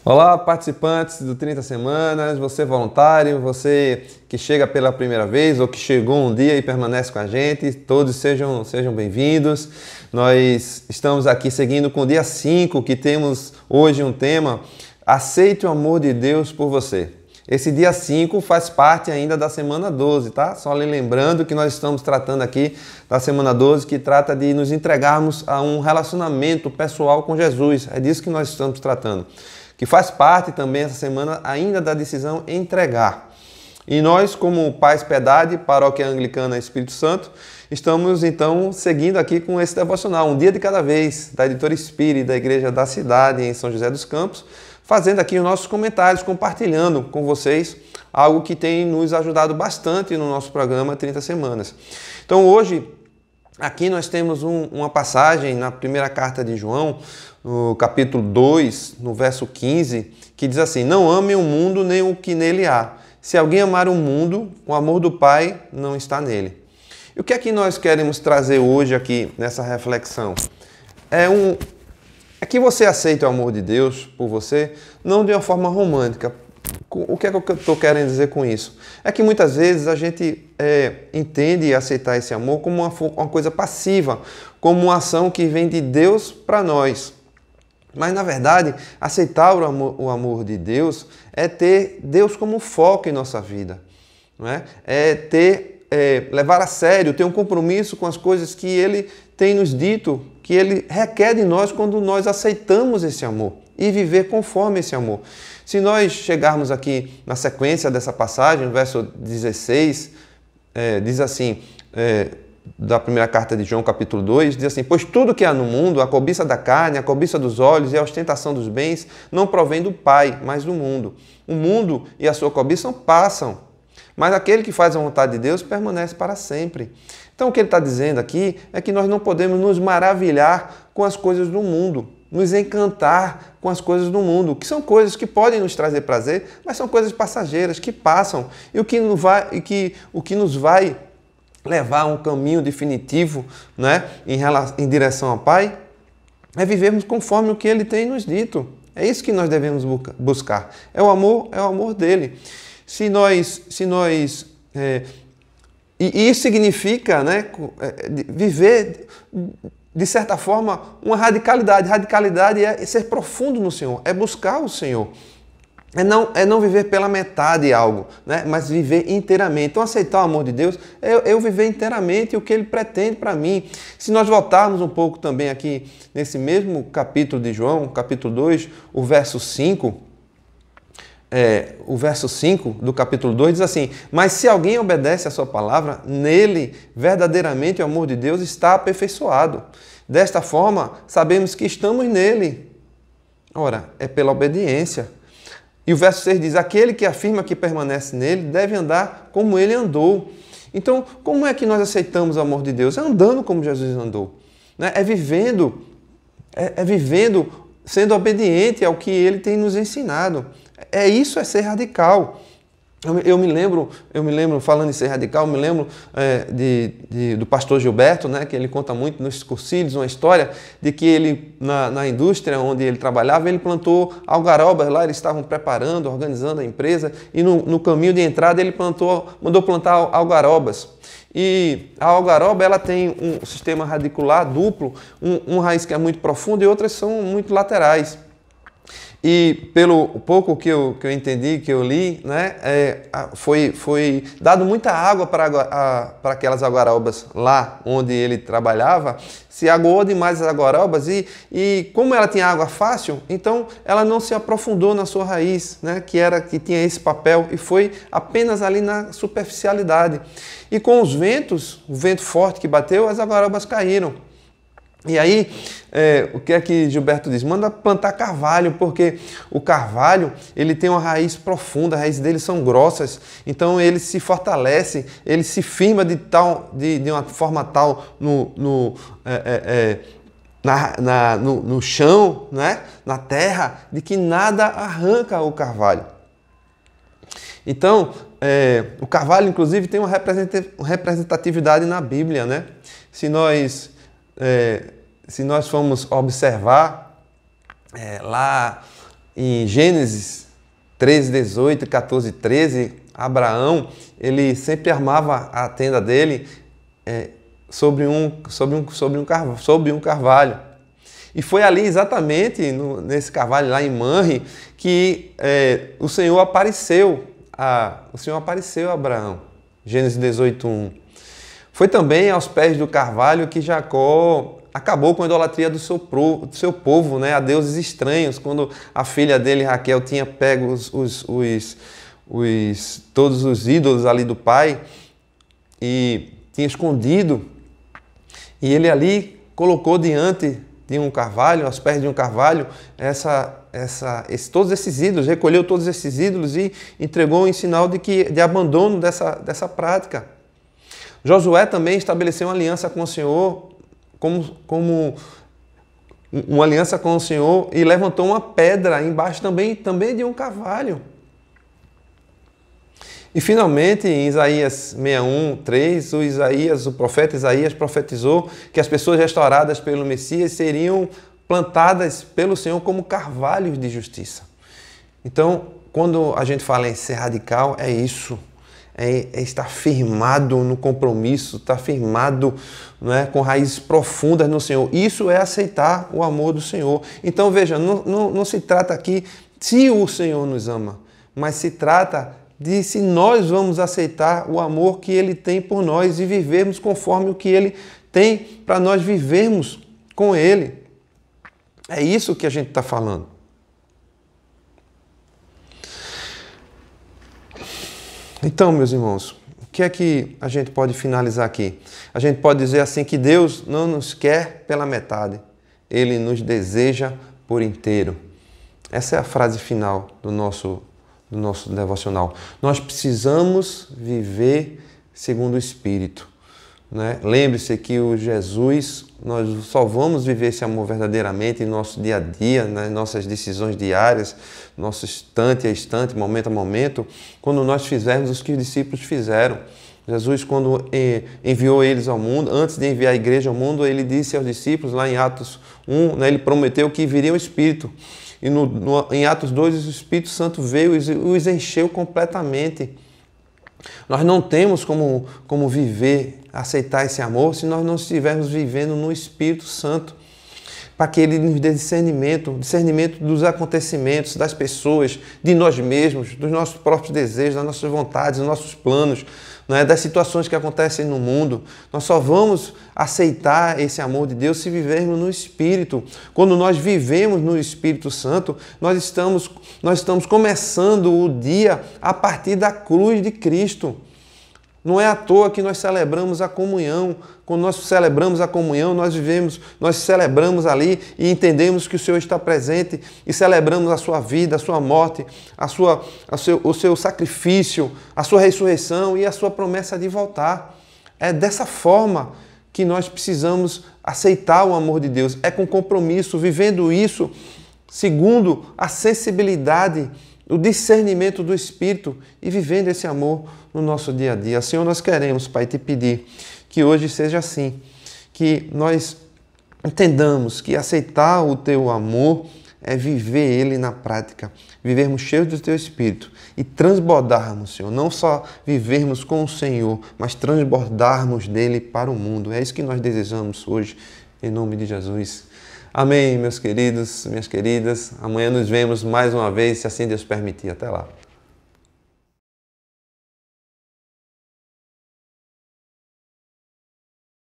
Olá, participantes do 30 Semanas, você voluntário, você que chega pela primeira vez ou que chegou um dia e permanece com a gente, todos sejam bem-vindos. Nós estamos aqui seguindo com o dia 5, que temos hoje um tema: Aceite o amor de Deus por você. Esse dia 5 faz parte ainda da semana 12, tá? Só lembrando que nós estamos tratando aqui da semana 12, que trata de nos entregarmos a um relacionamento pessoal com Jesus. É disso que nós estamos tratando. Que faz parte também essa semana ainda da decisão entregar. E nós, como Paz Piedade, Paróquia Anglicana Espírito Santo, estamos então seguindo aqui com esse devocional, um dia de cada vez, da Editora Espírita da Igreja da Cidade, em São José dos Campos, fazendo aqui os nossos comentários, compartilhando com vocês algo que tem nos ajudado bastante no nosso programa 30 Semanas. Então hoje, aqui nós temos uma passagem na primeira carta de João, no capítulo 2, no verso 15, que diz assim: não amem o mundo nem o que nele há. Se alguém amar o mundo, o amor do Pai não está nele. E o que é que nós queremos trazer hoje aqui nessa reflexão? É que você aceita o amor de Deus por você, não de uma forma romântica. O que é que eu estou querendo dizer com isso? É que muitas vezes a gente entende aceitar esse amor como uma coisa passiva, como uma ação que vem de Deus para nós. Mas, na verdade, aceitar o amor de Deus é ter Deus como foco em nossa vida. Não é? Levar a sério, ter um compromisso com as coisas que Ele tem nos dito, que Ele requer de nós quando nós aceitamos esse amor e viver conforme esse amor. Se nós chegarmos aqui na sequência dessa passagem, no verso 16, diz assim, da primeira carta de João, capítulo 2, diz assim: pois tudo que há no mundo, a cobiça da carne, a cobiça dos olhos e a ostentação dos bens, não provém do Pai, mas do mundo. O mundo e a sua cobiça passam, mas aquele que faz a vontade de Deus permanece para sempre. Então o que ele está dizendo aqui é que nós não podemos nos maravilhar com as coisas do mundo, nos encantar com as coisas do mundo, que são coisas que podem nos trazer prazer, mas são coisas passageiras, que passam. E o que nos vai levar a um caminho definitivo, né, em direção ao Pai, é vivermos conforme o que Ele tem nos dito. É isso que nós devemos buscar. É o amor dele. E isso significa, né, viver, de certa forma, uma radicalidade. Radicalidade é ser profundo no Senhor, é buscar o Senhor. É não viver pela metade algo, né? Mas viver inteiramente. Então, aceitar o amor de Deus é eu viver inteiramente o que Ele pretende para mim. Se nós voltarmos um pouco também aqui nesse mesmo capítulo de João, capítulo 2, o verso 5, do capítulo 2 diz assim: mas se alguém obedece a sua palavra, nele verdadeiramente o amor de Deus está aperfeiçoado. Desta forma, sabemos que estamos nele. Ora, é pela obediência. E o verso 6 diz: aquele que afirma que permanece nele deve andar como ele andou. Então, como é que nós aceitamos o amor de Deus? É andando como Jesus andou, né? É vivendo, sendo obediente ao que ele tem nos ensinado. Isso é ser radical. Eu me lembro, falando em ser radical, eu me lembro do pastor Gilberto, né, que ele conta muito nos cursilhos, uma história de que ele, na indústria onde ele trabalhava, ele plantou algarobas lá, eles estavam preparando, organizando a empresa, e no caminho de entrada ele mandou plantar algarobas. E a algaroba, ela tem um sistema radicular duplo, uma raiz que é muito profunda e outras são muito laterais. E pelo pouco que eu entendi, que eu li, né, foi dado muita água para aquelas algarobas lá onde ele trabalhava. Se aguou demais as algarobas e como ela tinha água fácil, então ela não se aprofundou na sua raiz, né, que tinha esse papel, e foi apenas ali na superficialidade. E com os ventos, o vento forte que bateu, as algarobas caíram. E aí, o que é que Gilberto diz? Manda plantar carvalho, porque o carvalho, ele tem uma raiz profunda, as raízes dele são grossas, então ele se fortalece, ele se firma de uma forma tal no chão, né? Na terra, de que nada arranca o carvalho. Então, o carvalho, inclusive, tem uma representatividade na Bíblia, né? Se nós formos observar lá em Gênesis 13, 18, 14, 13, Abraão, ele sempre armava a tenda dele sobre um carvalho. E foi ali exatamente, nesse carvalho lá em Manre, que o Senhor apareceu a Abraão. Gênesis 18, 1. Foi também aos pés do carvalho que Jacó acabou com a idolatria do seu povo, né, a deuses estranhos, quando a filha dele, Raquel, tinha pego todos os ídolos ali do pai e tinha escondido. E ele ali colocou diante de um carvalho, aos pés de um carvalho, todos esses ídolos, recolheu todos esses ídolos e entregou em sinal de abandono dessa prática. Josué também estabeleceu uma aliança com o Senhor, como uma aliança com o Senhor, e levantou uma pedra embaixo também de um carvalho. E finalmente, em Isaías 61, 3, o profeta Isaías profetizou que as pessoas restauradas pelo Messias seriam plantadas pelo Senhor como carvalhos de justiça. Então, quando a gente fala em ser radical, é isso. É estar firmado no compromisso, estar firmado, né, com raízes profundas no Senhor. Isso é aceitar o amor do Senhor. Então, veja, não se trata aqui se o Senhor nos ama, mas se trata de se nós vamos aceitar o amor que Ele tem por nós e vivermos conforme o que Ele tem para nós vivermos com Ele. É isso que a gente está falando. Então, meus irmãos, o que é que a gente pode finalizar aqui? A gente pode dizer assim que Deus não nos quer pela metade, Ele nos deseja por inteiro. Essa é a frase final do nosso devocional. Nós precisamos viver segundo o Espírito, né? Lembre-se que o Jesus, nós só vamos viver esse amor verdadeiramente em nosso dia a dia, nas nossas decisões diárias, nosso instante a instante, momento a momento, quando nós fizermos os que os discípulos fizeram. Jesus, quando enviou eles ao mundo, antes de enviar a igreja ao mundo, ele disse aos discípulos, lá em Atos 1, né, ele prometeu que viria o Espírito. E em Atos 2, o Espírito Santo veio e os encheu completamente. Nós não temos como viver, aceitar esse amor, se nós não estivermos vivendo no Espírito Santo, para que Ele nos dê discernimento dos acontecimentos, das pessoas, de nós mesmos, dos nossos próprios desejos, das nossas vontades, dos nossos planos, né, das situações que acontecem no mundo. Nós só vamos aceitar esse amor de Deus se vivermos no Espírito. Quando nós vivemos no Espírito Santo, nós estamos começando o dia a partir da cruz de Cristo. Não é à toa que nós celebramos a comunhão. Quando nós celebramos a comunhão, nós celebramos ali e entendemos que o Senhor está presente e celebramos a sua vida, a sua morte, o seu sacrifício, a sua ressurreição e a sua promessa de voltar. É dessa forma que nós precisamos aceitar o amor de Deus. É com compromisso, vivendo isso segundo a sensibilidade, o discernimento do Espírito e vivendo esse amor no nosso dia a dia. Senhor, nós queremos, Pai, te pedir que hoje seja assim, que nós entendamos que aceitar o Teu amor é viver Ele na prática, vivermos cheios do Teu Espírito e transbordarmos, Senhor, não só vivermos com o Senhor, mas transbordarmos dele para o mundo. É isso que nós desejamos hoje, em nome de Jesus. Amém, meus queridos, minhas queridas. Amanhã nos vemos mais uma vez, se assim Deus permitir. Até lá.